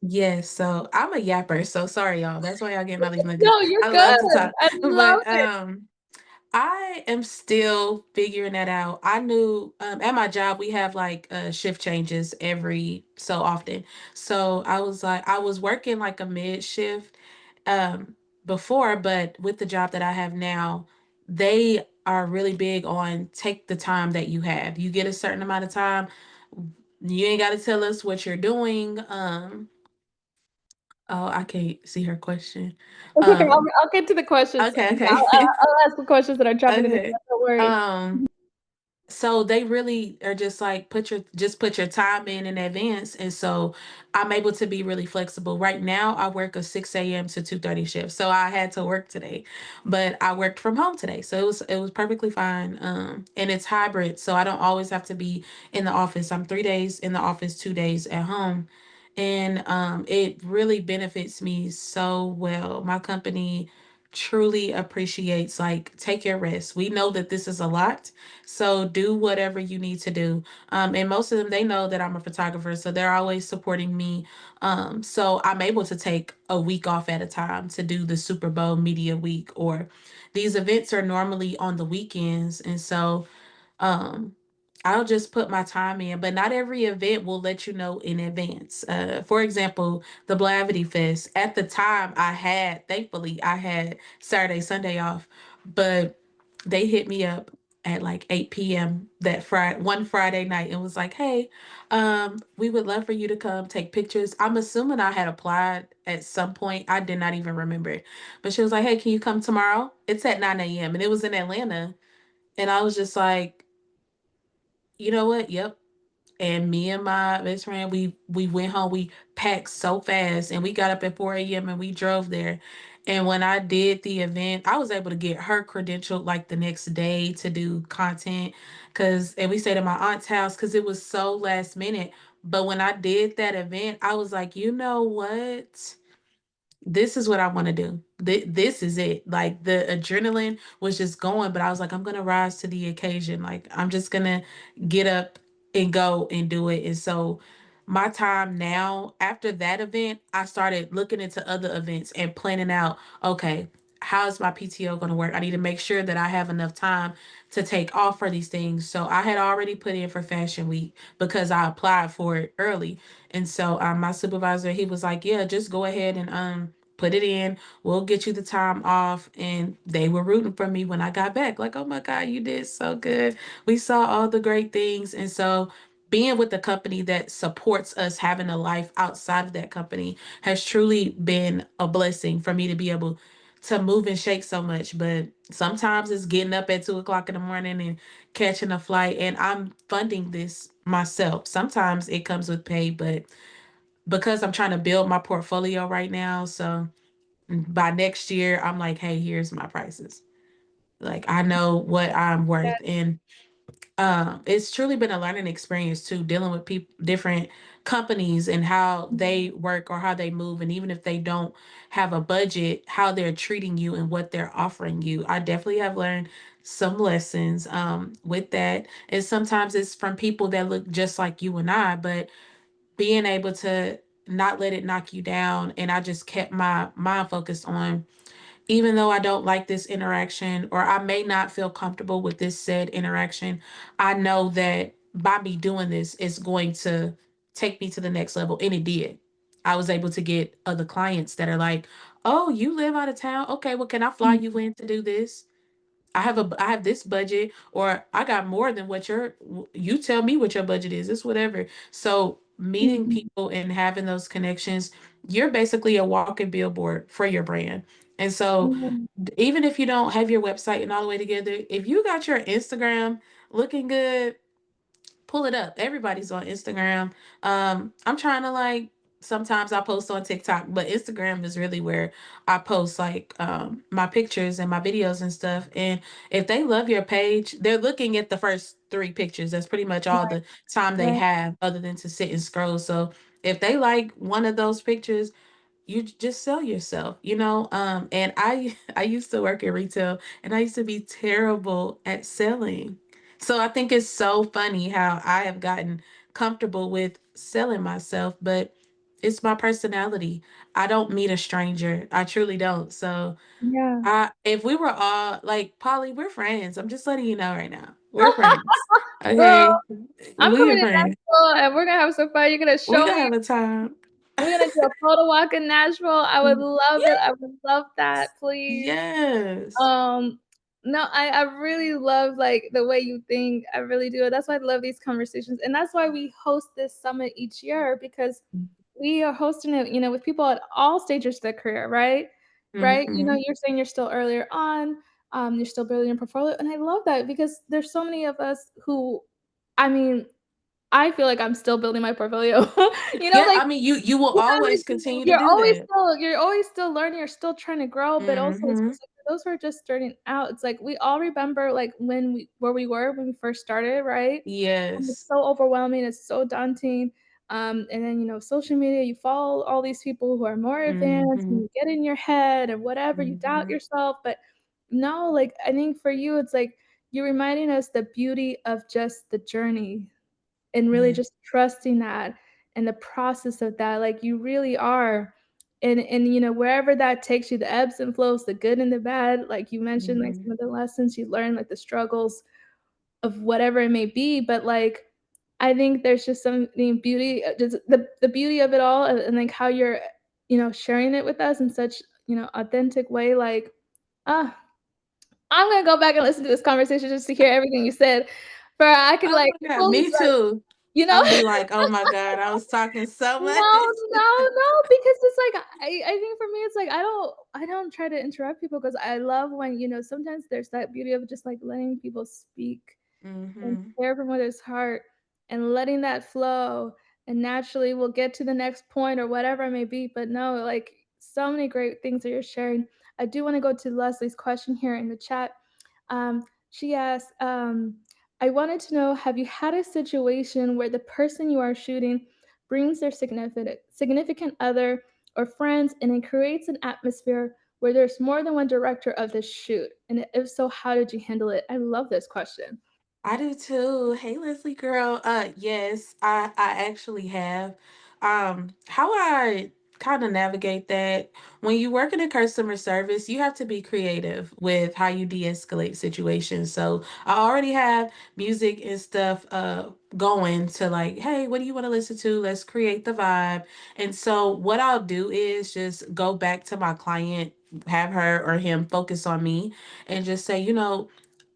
Yes, so I'm a yapper, so sorry, y'all. That's why y'all getting all these nuggets. No, you're I love to good. talk, I love but it. I am still figuring that out. I knew at my job we have like shift changes every so often. So I was like, I was working like a mid shift um before, but with the job that I have now, they are really big on take the time that you have. You get a certain amount of time. You ain't got to tell us what you're doing. Oh, I can't see her question. It's okay. Um, I'll get to the questions. okay, Yeah, okay. I'll ask the questions that are jumping in the Okay. chat. Don't worry. Um, so they really are just like put your time in advance, and so I'm able to be really flexible. Right now, I work a 6 a.m. to 2:30 shift, so I had to work today, but I worked from home today, so it was perfectly fine. And it's hybrid, so I don't always have to be in the office. I'm 3 days in the office, 2 days at home, and it really benefits me so well. My company truly appreciates like take your rest. We know that this is a lot, so do whatever you need to do. And most of them, they know that I'm a photographer, so they're always supporting me. So I'm able to take a week off at a time to do the Super Bowl media week, or these events are normally on the weekends. And so um, I'll just put my time in, but not every event will let you know in advance. For example, the Blavity Fest. At the time, thankfully, I had Saturday, Sunday off, but they hit me up at like 8 p.m. that Friday night and was like, "Hey, we would love for you to come take pictures." I'm assuming I had applied at some point. I did not even remember it, but she was like, "Hey, can you come tomorrow? It's at 9 a.m." and it was in Atlanta, and I was just like, you know what? Yep. And me and my best friend, we went home. We packed so fast, and we got up at 4 a.m. and we drove there. And when I did the event, I was able to get her credentialed like the next day to do content, and we stayed at my aunt's house because it was so last minute. But when I did that event, I was like, you know what? This is what I want to do. This is it. Like the adrenaline was just going, but I was like, I'm gonna rise to the occasion. Like I'm just gonna get up and go and do it. And so my time now after that event, I started looking into other events and planning out, okay, how is my PTO gonna work? I need to make sure that I have enough time to take off for these things. So I had already put in for Fashion Week because I applied for it early. And so my supervisor, he was like, yeah, just go ahead and put it in. We'll get you the time off. And they were rooting for me when I got back. Like, oh my God, you did so good. We saw all the great things. And so being with the company that supports us having a life outside of that company has truly been a blessing for me to be able to move and shake so much. But sometimes it's getting up at 2 o'clock in the morning and catching a flight. And I'm funding this myself. Sometimes it comes with pay, but because I'm trying to build my portfolio right now, so by next year, I'm like, hey, here's my prices. Like I know what I'm worth. And it's truly been a learning experience too, dealing with people, different companies and how they work or how they move. And even if they don't have a budget, how they're treating you and what they're offering you. I definitely have learned some lessons with that. And sometimes it's from people that look just like you and I, but being able to not let it knock you down. And I just kept my mind focused on, even though I don't like this interaction or I may not feel comfortable with this said interaction, I know that by me doing this, it's going to take me to the next level. And it did. I was able to get other clients that are like, oh, you live out of town? Okay, well, can I fly you in to do this? I have this budget, or I got more than what you tell me what your budget is. It's whatever. So meeting Mhm. people and having those connections, you're basically a walking billboard for your brand. And so Mhm. even if you don't have your website and all the way together, if you got your Instagram looking good, pull it up. Everybody's on Instagram. I'm trying to like sometimes I post on TikTok, but Instagram is really where I post like my pictures and my videos and stuff. And if they love your page, they're looking at the first three pictures. That's pretty much all Right, the time they right. have other than to sit and scroll. So if they like one of those pictures, you just sell yourself, and I used to work in retail, and I used to be terrible at selling. So I think it's so funny how I have gotten comfortable with selling myself, but it's my personality. I don't meet a stranger. I truly don't. So Yeah. I if we were all like Polly, we're friends. I'm just letting you know right now. We're friends. Girl, Okay. I'm We coming are to friends. Nashville, and we're gonna have some fun. You're gonna We show gonna me have a time. we're gonna do a photo walk in Nashville. I would love it. I Yes. would love that, please. Yes. Um, no, I really love, like, the way you think. I really do. That's why I love these conversations, and that's why we host this summit each year because we are hosting it, with people at all stages of their career, right? Right? Mhm. You're saying you're still earlier on, you're still building your portfolio, and I love that because there's so many of us who I mean, I feel like I'm still building my portfolio. Yeah, Like I mean, you will yeah, like, always continue to do that. you're always still learning, you're still trying to grow, but also it's Mhm. just like for those who are just starting out, it's like we all remember, like, when we where we were when we first started, right? And it's Yes. so overwhelming, it's so daunting, and then, social media, you follow all these people who are more advanced, and Mhm. you get in your head and whatever, you doubt Mhm. yourself, but no, like, I think for you, it's like you're reminding us the beauty of just the journey and really Yeah. just trusting that and the process of that, like, you really are. And wherever that takes you, the ebbs and flows, the good and the bad, like you mentioned, like, Mhm. some of the lessons you learned, like, the struggles of whatever it may be, but, like, I think there's just something beauty just the beauty of it all and, like, how you're, sharing it with us in such, authentic way, like, ah, I'm gonna go back and listen to this conversation just to hear everything you said, for I could, Oh like, my god, fully, me like, too. you know? I'll be like, "Oh my god, I was talking so No, much." no, because it's like I think for me, it's like I don't try to interrupt people because I love when, sometimes there's that beauty of just, like, letting people speak and Mhm. share from their heart and letting that flow, and naturally we'll get to the next point or whatever it may be, but no, like, so many great things that you're sharing. I do wanna go to Leslie's question here in the chat. She asked, "I wanted to know, have you had a situation where the person you are shooting brings their significant other or friends, and it creates an atmosphere where there's more than one director of the shoot? And if so, how did you handle it?" I love this question. I do too. Hey, Leslie girl. Yes, I actually have. How I kind of navigate that when you work in a customer service, you have to be creative with how you de-escalate situations. So I already have music and stuff going to like, hey, what do you want to listen to? Let's create the vibe. And so what I'll do is just go back to my client, have her or him focus on me and just say,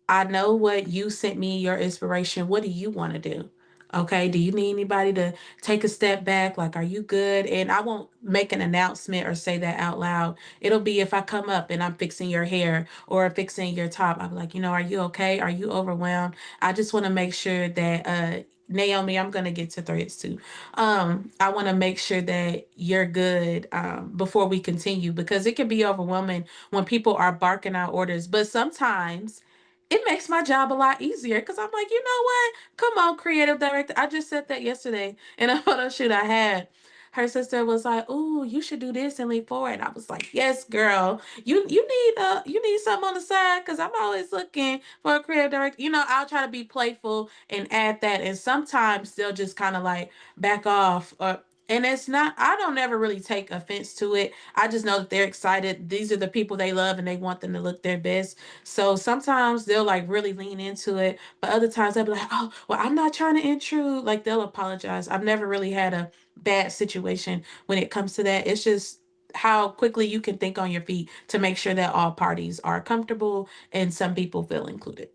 I know what you sent me, your inspiration. What do you want to do? Okay. Do you need anybody to take a step back? Like, are you good? And I won't make an announcement or say that out loud. It'll be if I come up and I'm fixing your hair or fixing your top. I'm like, are you okay? Are you overwhelmed? I just want to make sure that, Naomi, I'm gonna get to threads too. I want to make sure that you're good before we continue because it can be overwhelming when people are barking out orders. But sometimes it makes my job a lot easier because I'm like, you know what? Come on, creative director. I just said that yesterday in a photo shoot I had. Her sister was like, "Ooh, you should do this and leap forward." I was like, "Yes, girl. You need something on the side because I'm always looking for a creative director. I'll try to be playful and add that. And sometimes they'll just kind of like back off or and it's not. I don't ever really take offense to it. I just know that they're excited. These are the people they love and they want them to look their best. So sometimes they'll like really lean into it, but other times they'll be like, "Oh, well, I'm not trying to intrude." Like they'll apologize. I've never really had a bad situation when it comes to that. It's just how quickly you can think on your feet to make sure that all parties are comfortable and some people feel included.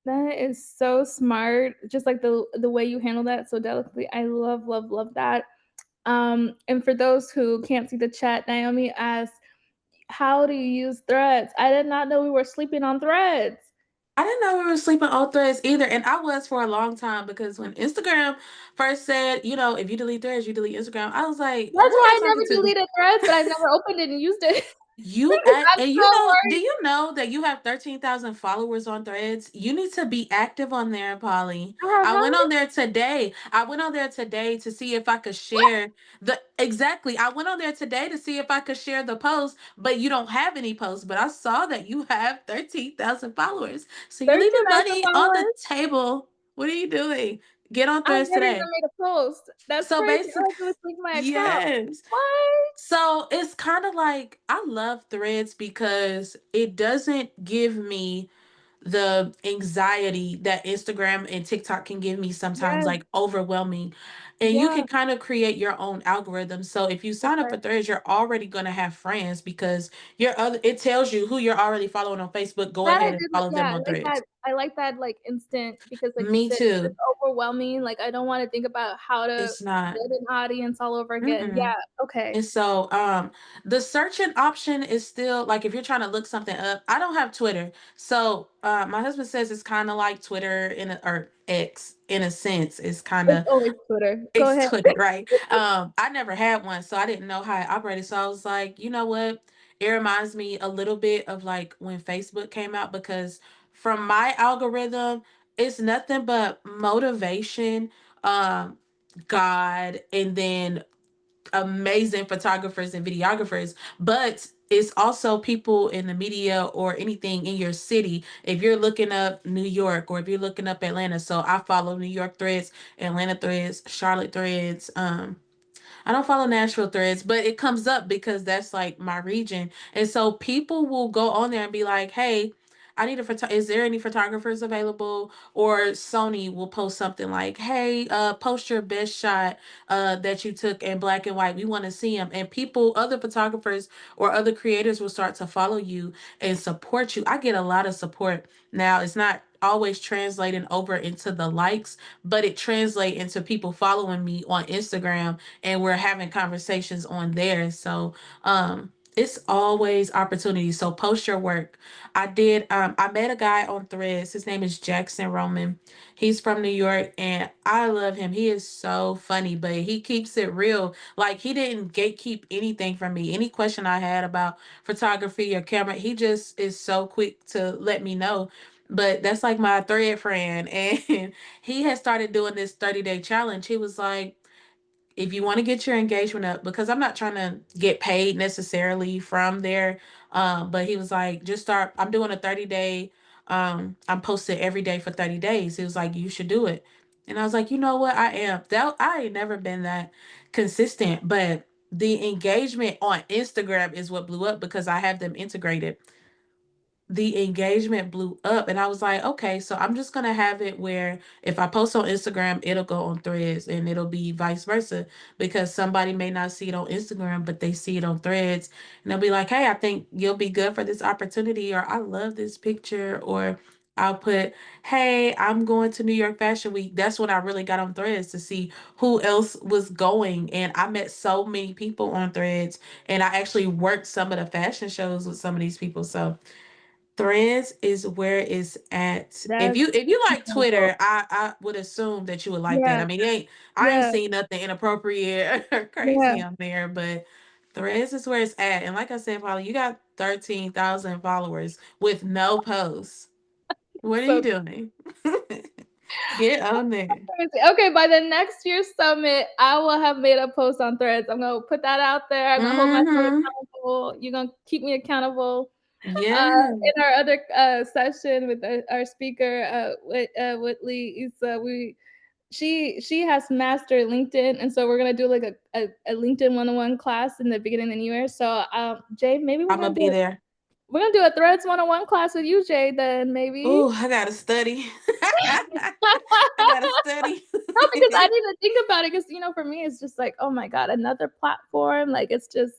That is so smart, just like the way you handle that so delicately. I love, love, love that. And for those who can't see the chat, Naomi asked, "How do you use Threads?" I did not know we were sleeping on Threads. I didn't know we were sleeping on threads either, and I was for a long time because when Instagram first said, if you delete threads, you delete Instagram, I was like, That's who am why I I talking never to? deleted Threads, but I never opened it and used it. You Because act, I'm and so do worried. you know that you have 13,000 followers on Threads? You need to be active on there, Polly. I have I how went many? on there today. I went on there today to see if I could What? share the exactly. I went on there today to see if I could share the post, but you don't have any posts. But I saw that you have 13,000 followers. So you're leaving 13,000 money on the followers? table. What are you doing? Get on I Threads never even today. made a post. That's So crazy. All I do basically, is link my account. yes. What? So it's kind of like I love threads because it doesn't give me the anxiety that Instagram and TikTok can give me sometimes, Yes. like overwhelming. And you Yeah. can kind of create your own algorithm. So if you sign up Okay. for threads, you're already gonna have friends because it tells you who you're already following on Facebook. Go That I ahead and did follow yeah, them on threads. I like that, like, instant because like you Me said, it's just too. overwhelming, like, I don't wanna think about how to It's not. build an audience all over again. Mm-mm. Yeah, okay. And so the searching option is still like if you're trying to look something up. I don't have Twitter. So my husband says it's kind of like Twitter or X in a sense. It's kind It's of always Twitter. Go it's ahead. Twitter, right? I never had one, so I didn't know how it operated. So I was like, you know what? It reminds me a little bit of like when Facebook came out because from my algorithm, it's nothing but motivation, um, God, and then amazing photographers and videographers, but it's also people in the media or anything in your city. If you're looking up New York or if you're looking up Atlanta, so I follow New York threads, Atlanta threads, Charlotte threads, I don't follow Nashville threads, but it comes up because that's like my region. And so people will go on there and be like, hey, I need a photo. Is there any photographers available? Or Sony will post something like, hey, post your best shot that you took in black and white. We want to see them. And people, other photographers or other creators will start to follow you and support you. I get a lot of support. Now, it's not always translating over into the likes, but it translates into people following me on Instagram and we're having conversations on there. So it's always opportunity. So post your work. I met a guy on Threads. His name is Jackson Roman. He's from New York and I love him. He is so funny, but he keeps it real. Like he didn't gatekeep anything from me. Any question I had about photography or camera, he just is so quick to let me know. But that's like my thread friend. And he has started doing this 30-day challenge. He was like, if you want to get your engagement up, because I'm not trying to get paid necessarily from there. But he was like, just start. I'm doing a 30-day. I'm posted every day for 30 days. He was like, you should do it. And I was like, you know what? I am. That I ain't never been that consistent, but the engagement on Instagram is what blew up because I have them integrated. The engagement blew up and I was like, okay, so I'm just gonna have it where if I post on Instagram, it'll go on threads and it'll be vice versa because somebody may not see it on Instagram, but they see it on threads and they'll be like, hey, I think you'll be good for this opportunity, or I love this picture, or I'll put, hey, I'm going to New York Fashion Week. That's when I really got on threads to see who else was going. And I met so many people on threads and I actually worked some of the fashion shows with some of these people. So Threads is where it's at. If That's you like incredible. Twitter, I would assume that you would like that. Yeah, I mean, I ain't yeah, seen nothing inappropriate or yeah. crazy on there, but Threads is where it's at. And like I said, Polly, you got 13,000 followers with no posts. What are you So doing? Get on there. crazy. Okay, by the next year's summit, I will have made a post on Threads. I'm gonna put that out there. I'm gonna hold myself Mm-hmm. accountable. You're gonna keep me accountable. Yeah. In our other session with our speaker, Whitley, is she has mastered LinkedIn, and so we're gonna do like a LinkedIn 101 class in the beginning of the new year. So, Jay, maybe I'm gonna be there. we're gonna do a Threads 101 class with you, Jay. Then maybe. Oh, I gotta study. I gotta study. No, because I didn't even think about it. Because for me, it's just like, oh my god, another platform. Like it's just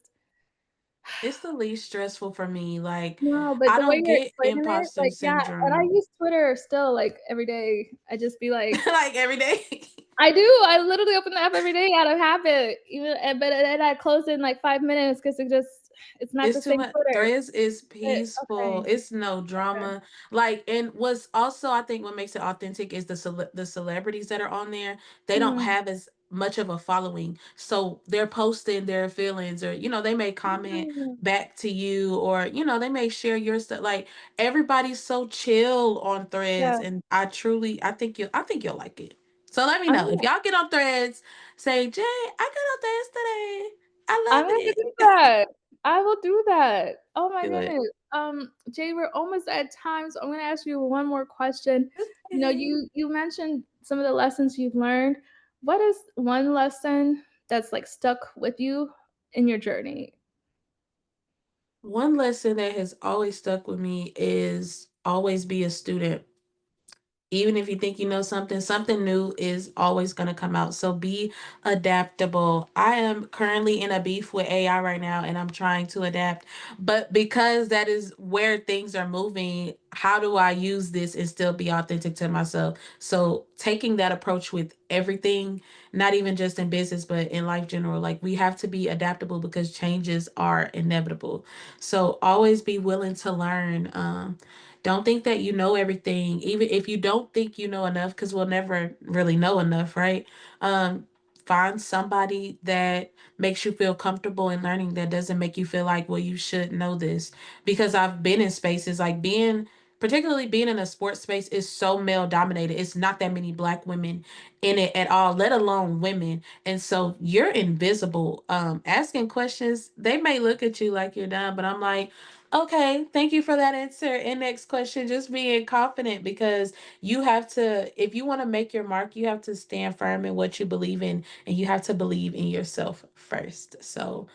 It's the least stressful for me. Like, no. But I the way don't you're get explaining it, imposter like yeah, and I syndrome use Twitter still like every day. I just be like, like every day. I do. I literally open the app every day out of habit, even but then I close it in like 5 minutes because it's not the It's too same much. Twitter. Threads is But peaceful. okay, It's no okay. drama. Like, and what's also I think what makes it authentic is the celebrities that are on there. They don't Mhm. have as much of a following, so they're posting their feelings, or they may comment Yeah. back to you, or they may share your stuff. Like, everybody's so chill on Threads, Yeah. and I think you'll like it. So let me I'm know if y'all get on Threads. Say, Jay, I got on Threads today. I I'm love gonna do it. that. I will do that. Oh my Do it. goodness. Jay, we're almost at time, so I'm gonna ask you one more question. You know, Okay. you mentioned some of the lessons you've learned. What is one lesson that's like stuck with you in your journey? One lesson that has always stuck with me is always be a student. Even if you think you know something, something new is always going to come out. So be adaptable. I am currently in a beef with AI right now, and I'm trying to adapt. But because that is where things are moving, how do I use this and still be authentic to myself? So taking that approach with everything, not even just in business, but in life general, like, we have to be adaptable because changes are inevitable. So always be willing to learn. Don't think that you know everything, even if you don't think you know enough, because we'll never really know enough, right? Um, Find somebody that makes you feel comfortable in learning, that doesn't make you feel like, well, you should know this. Because I've been in spaces like particularly being in a sports space, is so male dominated. It's not that many black women in it at all, let alone women. And so you're invisible. Asking questions, they may look at you like you're dumb, but I'm like, okay, thank you for that answer. And next question, just being confident, because you have to, if you want to make your mark, you have to stand firm in what you believe in, and you have to believe in yourself first. So,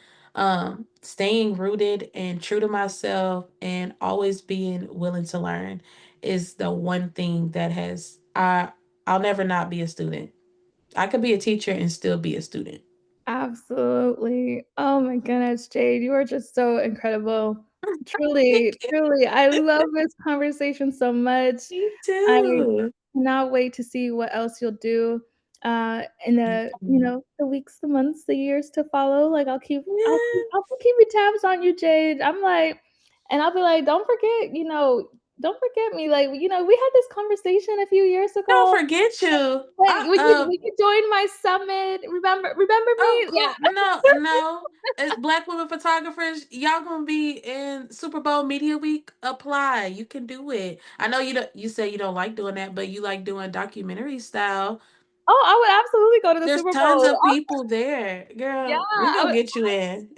staying rooted and true to myself and always being willing to learn is the one thing that I'll never not be a student. I could be a teacher and still be a student. Absolutely. Oh my goodness, Jade, you are just so incredible. Thank Truly, you. truly, I love this conversation so much. Me I too. cannot wait to see what else you'll do, in Thank the, you. the weeks, the months, the years to follow. Like, Yeah. I'll be keeping tabs on you, Jade. I'm like, and I'll be like, don't forget me. Like, we had this conversation a few years Don't ago. forget you. Like, we could join my summit. Remember Of me? Yeah. course, no, no. Black women photographers, y'all gonna be in Super Bowl Media Week. Apply. You can do it. I know you don't. You say you don't like doing that, but you like doing documentary style. Oh, I would absolutely go to the There's Super tons Bowl. of people there, Yeah, girl. We I gonna would get you in.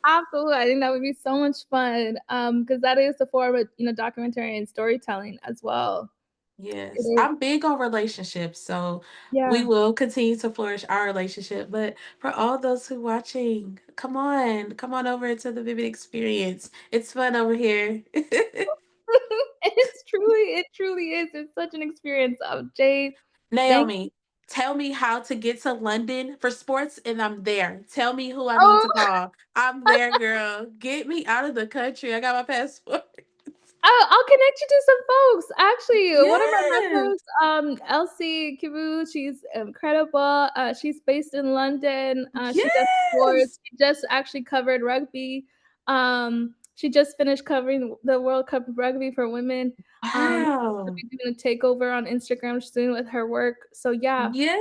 absolutely. I think that would be so much fun. Because that is a form of, documentary and storytelling as well. It Yes, is. I'm big on relationships, so we Yeah. will continue to flourish our relationship. But for all those who watching, come on over to the Vivid Experience. It's fun over here. It truly is. It's such an experience. Jade, thank Naomi, tell me how to get to London for sports, and I'm there. Tell me who I need to oh, call. I'm there, girl. Get me out of the country. I got my passport. I'll connect you to some folks. Actually, one of my Yes. mentors, Elsie Kibu, she's incredible. She's based in London. She does sports. Yes. She just actually covered rugby. She just finished covering the World Cup of Rugby for women. She'll Wow. be doing a takeover on Instagram soon with her work. So yeah, we are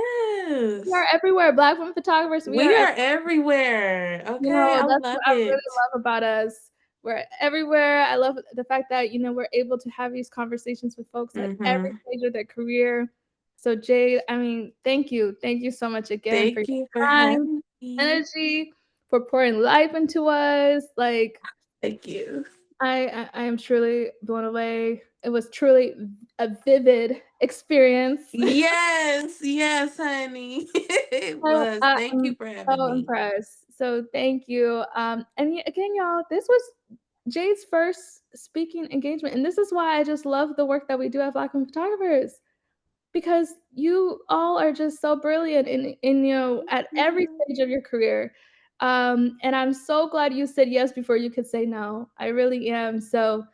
Yes. everywhere. Black women photographers, we We are are everywhere. Okay. I That's what love I really it. love about us. We're everywhere. I love the fact that, we're able to have these conversations with folks at every Hmm. stage of their career. So Jade, I mean, thank you. Thank you so much again for Thank you for your time, having me. energy, for pouring life into us. Like, Thank you. I am truly blown away. It was truly a vivid experience. Yes. Yes, honey. It So, was. Thank you I'm for having so me. impressed. So thank you. Again, y'all, this was Jade's first speaking engagement, and this is why I just love the work that we do at Black Women Photographers, because you all are just so brilliant in at every Mhm. stage of your career. And I'm so glad you said yes before you could say no. I really am. So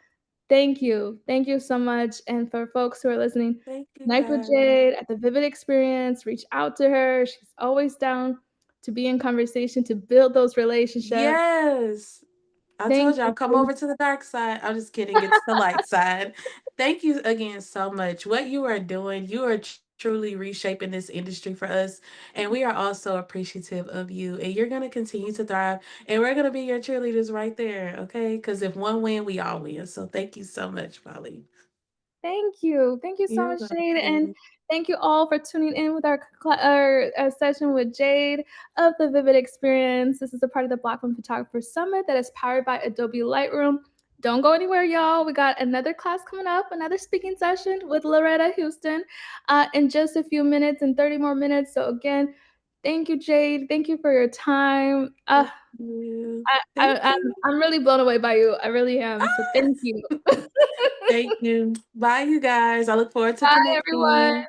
Thank you. Thank you so much. And for folks who are listening, Thank you connect with guys. Jade at the Vivid Experience, reach out to her. She's always down to be in conversation, to build those relationships. Yes. I told Thank y'all, you. come Thank over to the dark side. I'm just kidding. It's the light side. Thank you again so much. What you are doing, you are truly reshaping this industry for us. And we are also appreciative of you. And you're going to continue to thrive. And we're going to be your cheerleaders right there. Okay. Because if one win, we all win. So thank you so much, Polly. Thank you. Thank you so You're much, Jade. And welcome. thank you all for tuning in with our session with Jade of the Vivid Experience. This is a part of the Black Women Photographers Summit that is powered by Adobe Lightroom. Don't go anywhere, y'all. We got another class coming up, another speaking session with Loretta Houston in just a few minutes and 30 more minutes. So, again, thank you, Jade. Thank you for your time. Thank you. Thank you. I'm really blown away by you. I really am. So, thank Ah, you. thank you. Bye, you guys. I look forward to Bye, everyone. connecting.